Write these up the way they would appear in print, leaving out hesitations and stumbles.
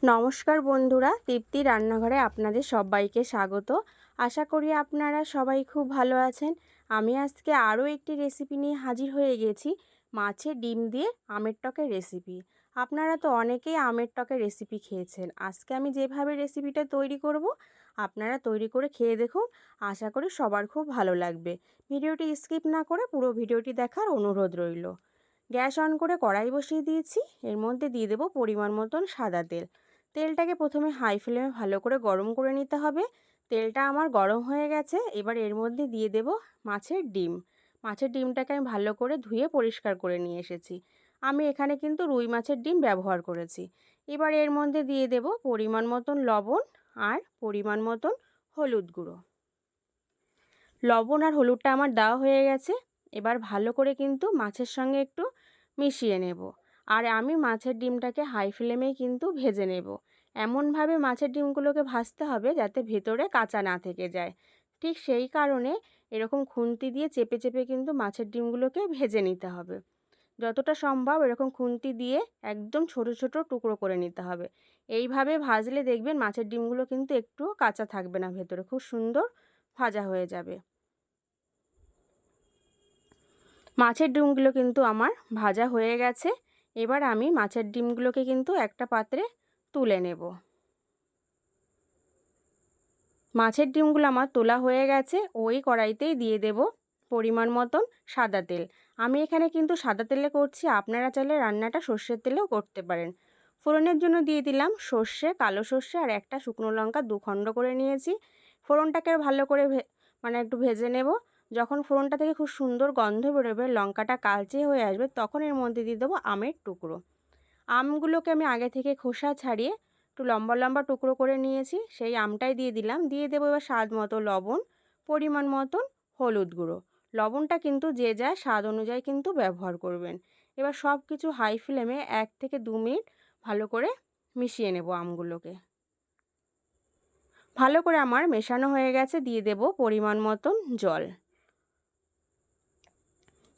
নমস্কার বন্ধুরা, তৃপ্তি রান্নাঘরে আপনাদের সবাইকে স্বাগত। আশা করি আপনারা সবাই খুব ভালো আছেন। আমি আজকে আরও একটি রেসিপি নিয়ে হাজির হয়ে গেছি, মাছের ডিম দিয়ে আমের টকের রেসিপি। আপনারা তো অনেকেই আমের টকের রেসিপি খেয়েছেন। আজকে আমি যেভাবে রেসিপিটা তৈরি করব, আপনারা তৈরি করে খেয়ে দেখুন। আশা করি সবার খুব ভালো লাগবে। ভিডিওটি স্কিপ না করে পুরো ভিডিওটি দেখার অনুরোধ রইল। গ্যাস অন করে কড়াই বসিয়ে দিয়েছি। এর মধ্যে দিয়ে দেব পরিমাণ মতন সাদা তেল। তেলটাকে প্রথমে হাই ফ্লেমে ভালো করে গরম করে নিতে হবে। তেলটা আমার গরম হয়ে গেছে। এবার এর মধ্যে দিয়ে দেব মাছের ডিম। মাছের ডিমটাকে আমি ভালো করে ধুয়ে পরিষ্কার করে নিয়ে এসেছি। আমি এখানে কিন্তু রুই মাছের ডিম ব্যবহার করেছি। এবার এর মধ্যে দিয়ে দেব পরিমাণ মতন লবণ আর পরিমাণ মতন হলুদ গুঁড়ো। লবণ আর হলুদটা আমার দেওয়া হয়ে গেছে। এবার ভালো করে কিন্তু মাছের সঙ্গে একটু মিশিয়ে নেব। আর আমি মাছের ডিমটাকে হাই ফ্লেমেই কিন্তু ভেজে নেব। এমনভাবে মাছের ডিমগুলোকে ভাজতে হবে যাতে ভেতরে কাঁচা না থেকে যায়। ঠিক সেই কারণে এরকম খুন্তি দিয়ে চেপে চেপে কিন্তু মাছের ডিমগুলোকে ভেজে নিতে হবে। যতটা সম্ভব এরকম খুন্তি দিয়ে একদম ছোট ছোট টুকরো করে নিতে হবে। এইভাবে ভাজলে দেখবেন মাছের ডিমগুলো কিন্তু একটুও কাঁচা থাকবে না, ভেতরে খুব সুন্দর ভাজা হয়ে যাবে। মাছের ডিমগুলো কিন্তু আমার ভাজা হয়ে গেছে। এবার আমি মাছের ডিমগুলোকে কিন্তু একটা পাত্রে তুলে নেব। মাছের ডিমগুলো আমার তোলা হয়ে গেছে। ওই কড়াইতেই দিয়ে দেব পরিমাণ মতন সাদা তেল। আমি এখানে কিন্তু সাদা তেলে করছি, আপনারা চাইলে রান্নাটা সর্ষের তেলেও করতে পারেন। ফোড়নের জন্য দিয়ে দিলাম সর্ষে, কালো সর্ষে আর একটা শুকনো লঙ্কা 2 খণ্ড করে নিয়েছি। ফোড়নটাকে ভালো করে একটু ভেজে নেব। যখন ফোড়নটা থেকে খুব সুন্দর গন্ধ বেরোবে, লঙ্কাটা কালচে হয়ে আসবে, তখন এর মধ্যে দিয়ে দেবো আমের টুকরো। আমগুলোকে আমি আগে থেকে খোসা ছাড়িয়ে একটু লম্বা লম্বা টুকরো করে নিয়েছি, সেই আমটাই দিয়ে দিলাম। দিয়ে দেবো এবার স্বাদ মতো লবণ, পরিমাণ মতন হলুদ গুঁড়ো। লবণটা কিন্তু যে যার স্বাদ অনুযায়ী কিন্তু ব্যবহার করবেন। এবার সব কিছু হাই ফ্লেমে 1 থেকে 2 মিনিট ভালো করে মিশিয়ে নেব আমগুলোকে। ভালো করে আমার মেশানো হয়ে গেছে। দিয়ে দেব পরিমাণ মতন জল।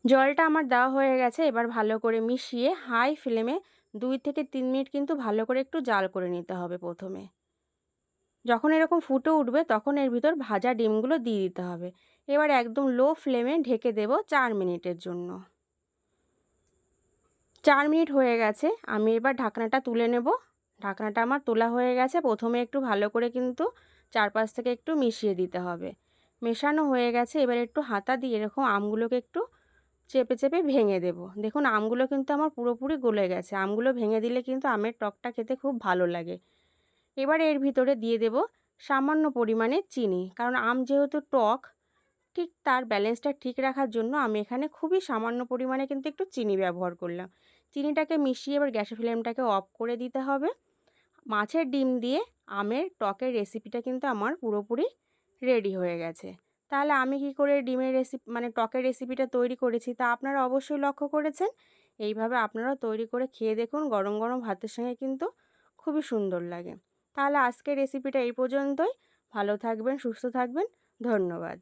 জলটা আমার দেওয়া হয়ে গেছে। এবার ভালো করে মিশিয়ে হাই ফ্লেমে 2 থেকে 3 মিনিট কিন্তু ভালো করে একটু জাল করে নিতে হবে। প্রথমে যখন এরকম ফুটে উঠবে তখন এর ভিতর ভাজা ডিমগুলো দিয়ে দিতে হবে। এবার একদম লো ফ্লেমে ঢেকে দেব 4 মিনিটের জন্য। 4 মিনিট হয়ে গেছে। আমি এবার ঢাকনাটা তুলে নেব। ঢাকনাটা আমার তোলা হয়ে গেছে। প্রথমে একটু ভালো করে কিন্তু চারপাশ থেকে একটু মিশিয়ে দিতে হবে। মেশানো হয়ে গেছে। এবার একটু হাতা দিয়ে এরকম আমগুলোকে একটু চেপে চেপে ভেঙে দেব। দেখুন আমগুলো কিন্তু আমার পুরোপুরি গলে গেছে। আমগুলো ভেঙে দিলে কিন্তু আমের টকটা খেতে খুব ভালো লাগে। এবারে এর ভিতরে দিয়ে দেব সামান্য পরিমাণে চিনি, কারণ আম যেহেতু টক, ঠিক তার ব্যালেন্সটা ঠিক রাখার জন্য আমি এখানে খুবই সামান্য পরিমাণে কিন্তু একটু চিনি ব্যবহার করলাম। চিনিটাকে মিশিয়ে এবার গ্যাসের ফ্লেমটাকে অফ করে দিতে হবে। মাছের ডিম দিয়ে আমের টকের রেসিপিটা কিন্তু আমার পুরোপুরি রেডি হয়ে গেছে। তাহলে আমি কি করে ডিমের রেসিপি টকের রেসিপিটা তৈরি করেছি তা আপনারা অবশ্যই লক্ষ্য করেছেন। এইভাবে আপনারাও তৈরি করে খেয়ে দেখুন, গরম গরম ভাতের সঙ্গে কিন্তু খুবই সুন্দর লাগে। তাহলে আজকের রেসিপিটা এই পর্যন্তই। ভালো থাকবেন, সুস্থ থাকবেন। ধন্যবাদ।